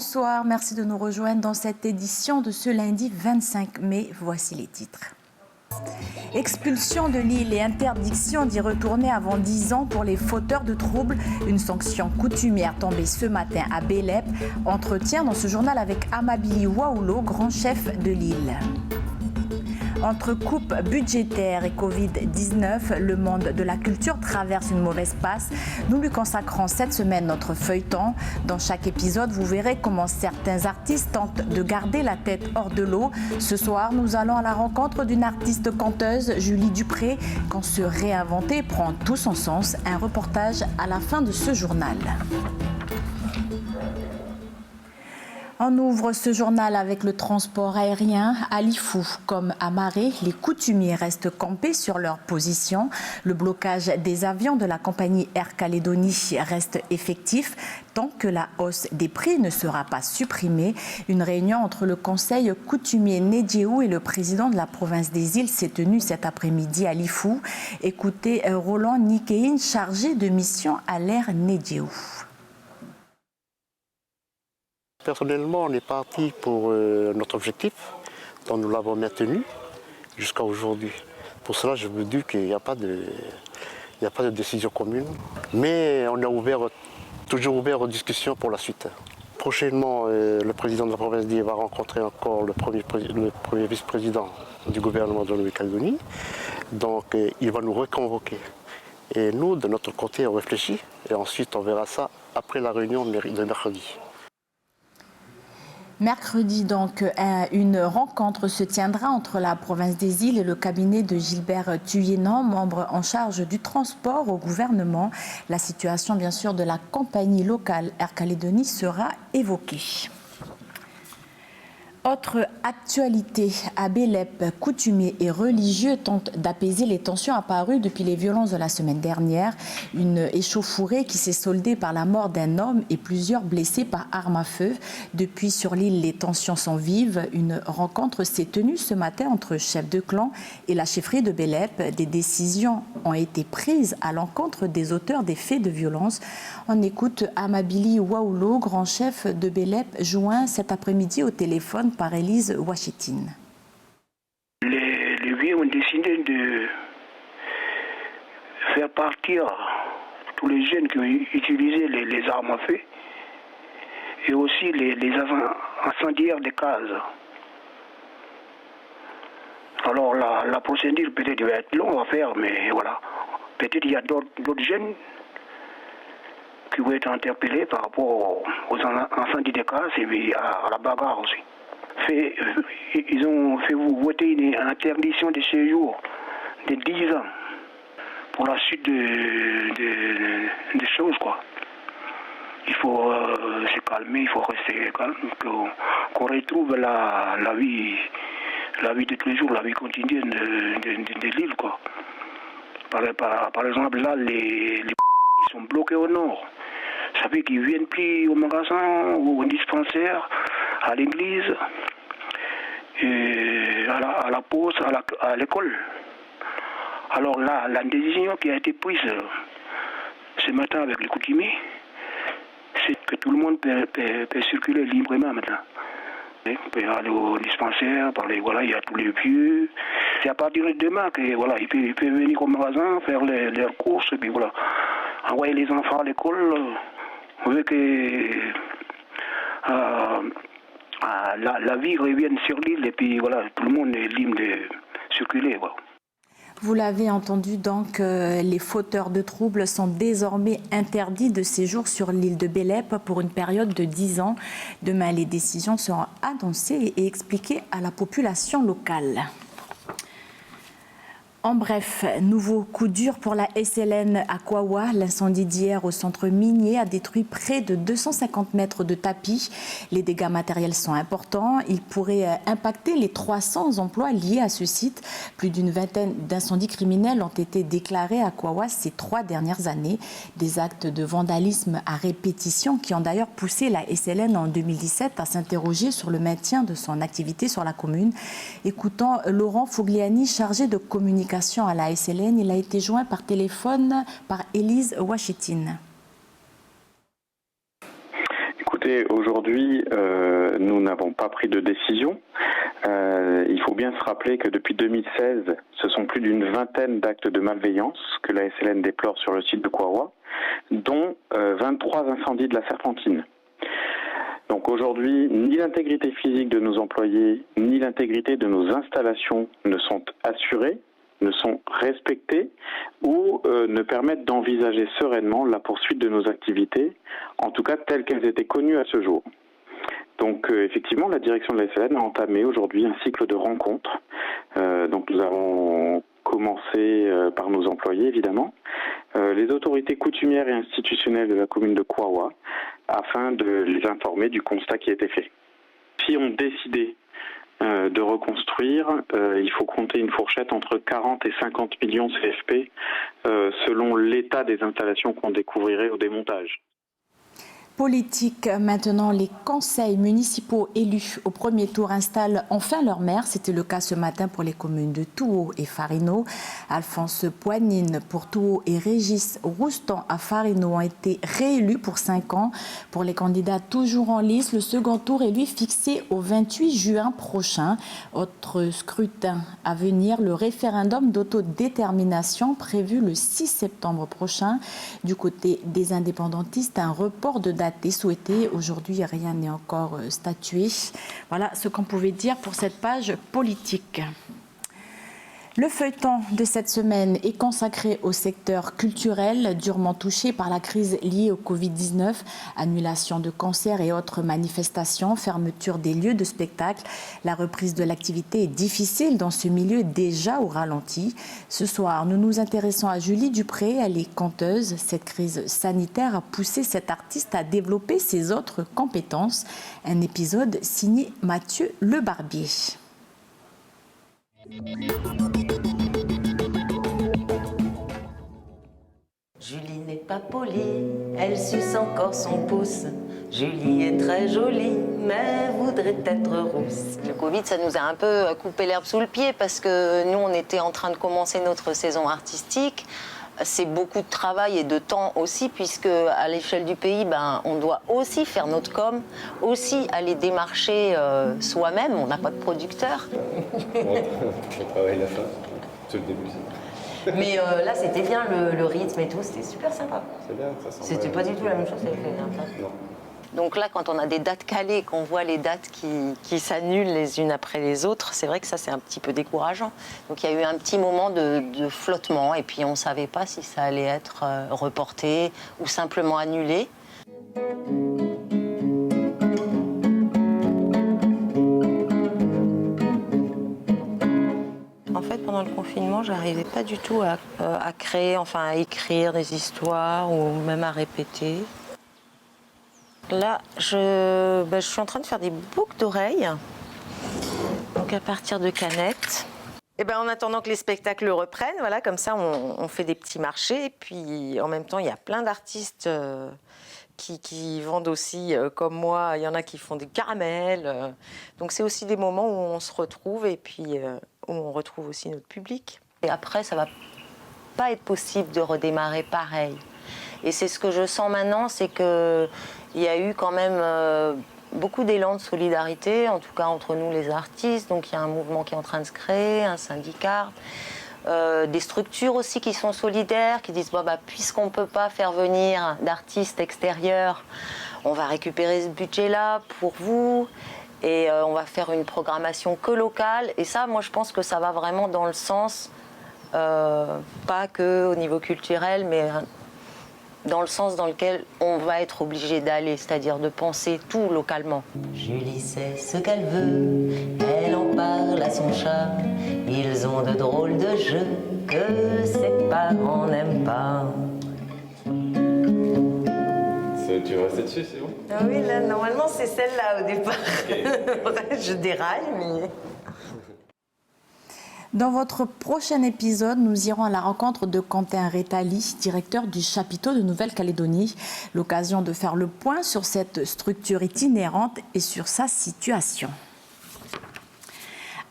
Bonsoir, merci de nous rejoindre dans cette édition de ce lundi 25 mai. Voici les titres. Expulsion de l'île et interdiction d'y retourner avant 10 ans pour les fauteurs de troubles. Une sanction coutumière tombée ce matin à Belep. Entretien dans ce journal avec Amabili Waoulo, grand chef de l'île. Entre coupes budgétaires et Covid-19, le monde de la culture traverse une mauvaise passe. Nous lui consacrons cette semaine notre feuilleton. Dans chaque épisode, vous verrez comment certains artistes tentent de garder la tête hors de l'eau. Ce soir, nous allons à la rencontre d'une artiste conteuse, Julie Dupré. Quand se réinventer prend tout son sens, un reportage à la fin de ce journal. On ouvre ce journal avec le transport aérien. À Lifou comme à Maré, les coutumiers restent campés sur leur position. Le blocage des avions de la compagnie Air Calédonie reste effectif tant que la hausse des prix ne sera pas supprimée. Une réunion entre le conseil coutumier Nedjeou et le président de la province des îles s'est tenue cet après-midi à Lifou. Écoutez Roland Nikein, chargé de mission à l'Air Nedjeou. Personnellement, on est parti pour notre objectif, dont nous l'avons maintenu jusqu'à aujourd'hui. Pour cela, je me dis qu'il n'y a pas de décision commune, mais on est toujours ouvert aux discussions pour la suite. Prochainement, le président de la province d'Île va rencontrer encore le premier vice-président du gouvernement de la Nouvelle-Calédonie. Donc, il va nous reconvoquer. Et nous, de notre côté, on réfléchit et ensuite on verra ça après la réunion de mercredi. Mercredi, donc, une rencontre se tiendra entre la province des îles et le cabinet de Gilbert Thuyenant, membre en charge du transport au gouvernement. La situation, bien sûr, de la compagnie locale Air Calédonie sera évoquée. Autre actualité, à Belep, coutumiers et religieux tentent d'apaiser les tensions apparues depuis les violences de la semaine dernière. Une échauffourée qui s'est soldée par la mort d'un homme et plusieurs blessés par arme à feu. Depuis, sur l'île, les tensions sont vives. Une rencontre s'est tenue ce matin entre chefs de clan et la chefferie de Belep. Des décisions ont été prises à l'encontre des auteurs des faits de violence. On écoute Amabili Waoulo, grand chef de Belep, joint cet après-midi au téléphone par Élise Ouachetine. Les vieux ont décidé de faire partir tous les jeunes qui ont utilisé les armes à feu et aussi les incendiaires des cases. Alors la procédure peut-être va être longue à faire, mais voilà. Peut-être il y a d'autres jeunes qui vont être interpellés par rapport aux incendies des cases et puis à la bagarre aussi. Ils ont fait voter une interdiction de séjour de 10 ans pour la suite des choses, quoi. Il faut se calmer, il faut rester calme, qu'on retrouve la vie de tous les jours, la vie quotidienne de l'île, quoi. Par exemple, là, les sont bloqués au nord. Ça fait qu'ils ne viennent plus au magasin ou au dispensaire, à l'église, à la pause, à l'école. Alors là, la décision qui a été prise ce matin avec les coutumiers, c'est que tout le monde peut circuler librement maintenant. On peut aller au dispensaire, voilà, il y a tous les vieux. C'est à partir de demain que voilà, ils peuvent venir au magasin, faire leurs courses, et puis voilà, envoyer les enfants à l'école. On veut que la vie revienne sur l'île et puis voilà, tout le monde est libre de circuler. Voilà. Vous l'avez entendu, donc, les fauteurs de troubles sont désormais interdits de séjour sur l'île de Belep pour une période de 10 ans. Demain, les décisions seront annoncées et expliquées à la population locale. En bref, nouveau coup dur pour la SLN à Kawa. L'incendie d'hier au centre minier a détruit près de 250 mètres de tapis. Les dégâts matériels sont importants. Ils pourraient impacter les 300 emplois liés à ce site. Plus d'une vingtaine d'incendies criminels ont été déclarés à Kawa ces 3 dernières années. Des actes de vandalisme à répétition qui ont d'ailleurs poussé la SLN en 2017 à s'interroger sur le maintien de son activité sur la commune. Écoutons Laurent Fogliani, chargé de communication à la SLN. Il a été joint par téléphone par Élise Ouachetine. Écoutez, Écoutez, aujourd'hui, nous n'avons pas pris de décision. Il faut bien se rappeler que depuis 2016, ce sont plus d'une vingtaine d'actes de malveillance que la SLN déplore sur le site de Kouawa, dont 23 incendies de la Serpentine. Donc aujourd'hui, ni l'intégrité physique de nos employés, ni l'intégrité de nos installations ne sont assurées, ne sont respectées ou ne permettent d'envisager sereinement la poursuite de nos activités, en tout cas telles qu'elles étaient connues à ce jour. Donc effectivement, la direction de la SLN a entamé aujourd'hui un cycle de rencontres. Donc nous avons commencé par nos employés, évidemment, les autorités coutumières et institutionnelles de la commune de Kouawa, afin de les informer du constat qui a été fait. Si on décidait de reconstruire, il faut compter une fourchette entre 40 et 50 millions CFP selon l'état des installations qu'on découvrirait au démontage. Politique, maintenant, les conseils municipaux élus au premier tour installent enfin leur maire. C'était le cas ce matin pour les communes de Touhaut et Farino. Alphonse Poignine pour Touhaut et Régis Roustan à Farino ont été réélus pour 5 ans. Pour les candidats toujours en lice, le second tour est lui fixé au 28 juin prochain. Autre scrutin à venir, le référendum d'autodétermination prévu le 6 septembre prochain. Du côté des indépendantistes, un report de date est souhaité. Aujourd'hui, rien n'est encore statué. Voilà ce qu'on pouvait dire pour cette page politique. Le feuilleton de cette semaine est consacré au secteur culturel, durement touché par la crise liée au Covid-19, annulation de concerts et autres manifestations, fermeture des lieux de spectacle. La reprise de l'activité est difficile dans ce milieu déjà au ralenti. Ce soir, nous nous intéressons à Julie Dupré, elle est conteuse. Cette crise sanitaire a poussé cet artiste à développer ses autres compétences. Un épisode signé Mathieu Le Barbier. Julie n'est pas polie, elle suce encore son pouce. Julie est très jolie, mais voudrait être rousse. Le Covid, ça nous a un peu coupé l'herbe sous le pied parce que nous, on était en train de commencer notre saison artistique. C'est beaucoup de travail et de temps aussi, puisque à l'échelle du pays, on doit aussi faire notre com, aussi aller démarcher soi-même. On n'a pas de producteur. On travaille la fin, c'est le début. Mais là, c'était bien le rythme et tout, c'était super sympa. C'est bien, ça semble. C'était pas du tout la même chose avec les Nains. Non. Donc là, quand on a des dates calées, qu'on voit les dates qui s'annulent les unes après les autres, c'est vrai que ça, c'est un petit peu décourageant. Donc il y a eu un petit moment de flottement et puis on ne savait pas si ça allait être reporté ou simplement annulé. En fait, pendant le confinement, je n'arrivais pas du tout à créer, enfin à écrire des histoires ou même à répéter. Là, je suis en train de faire des boucles d'oreilles, donc à partir de canettes. Et en attendant que les spectacles reprennent, voilà, comme ça, on fait des petits marchés. Et puis, en même temps, il y a plein d'artistes qui vendent aussi, comme moi, il y en a qui font des caramels. Donc, c'est aussi des moments où on se retrouve et puis où on retrouve aussi notre public. Et après, ça va pas être possible de redémarrer pareil. Et c'est ce que je sens maintenant, c'est que il y a eu quand même beaucoup d'élan de solidarité, en tout cas entre nous les artistes. Donc il y a un mouvement qui est en train de se créer, un syndicat, des structures aussi qui sont solidaires, qui disent puisqu'on ne peut pas faire venir d'artistes extérieurs, on va récupérer ce budget-là pour vous et on va faire une programmation que locale. Et ça, moi je pense que ça va vraiment dans le sens, pas que au niveau culturel, mais dans le sens dans lequel on va être obligé d'aller, c'est-à-dire de penser tout localement. Julie sait ce qu'elle veut, elle en parle à son chat. Ils ont de drôles de jeux que ses parents n'aiment pas. Tu veux rester dessus, c'est bon? Ah oui, là, normalement, c'est celle-là au départ. Okay. Je déraille, mais... Dans votre prochain épisode, nous irons à la rencontre de Quentin Rétali, directeur du chapiteau de Nouvelle-Calédonie. L'occasion de faire le point sur cette structure itinérante et sur sa situation.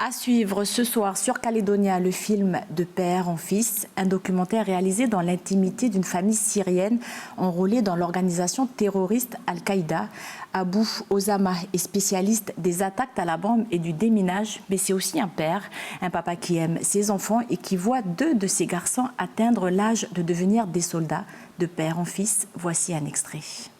À suivre ce soir sur Calédonia, le film De père en fils, un documentaire réalisé dans l'intimité d'une famille syrienne enrôlée dans l'organisation terroriste Al-Qaïda. Abou Osama est spécialiste des attaques à la bombe et du déminage, mais c'est aussi un père, un papa qui aime ses enfants et qui voit 2 de ses garçons atteindre l'âge de devenir des soldats. De père en fils, voici un extrait.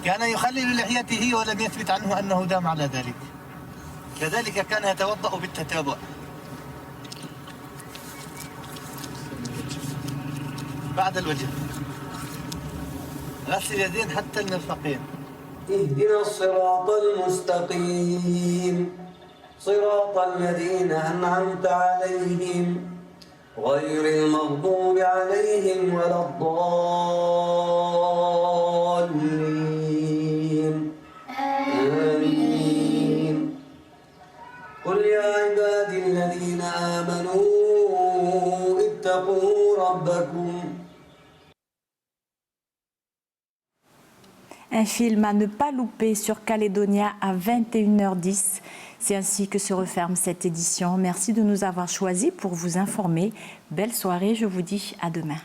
كان يخلل لحيته ولم يثبت عنه أنه دام على ذلك. كذلك كان يتوضأ بالتتابع. بعد الوجه. غسل اليدين حتى المرفقين. اهدنا الصراط المستقيم صراط الذين أنعمت عليهم غير المغضوب عليهم ولا الضالين آمين قل يا عبادي الذين آمنوا اتقوا ربكم. Un film à ne pas louper sur Calédonia à 21h10. C'est ainsi que se referme cette édition. Merci de nous avoir choisis pour vous informer. Belle soirée, je vous dis à demain.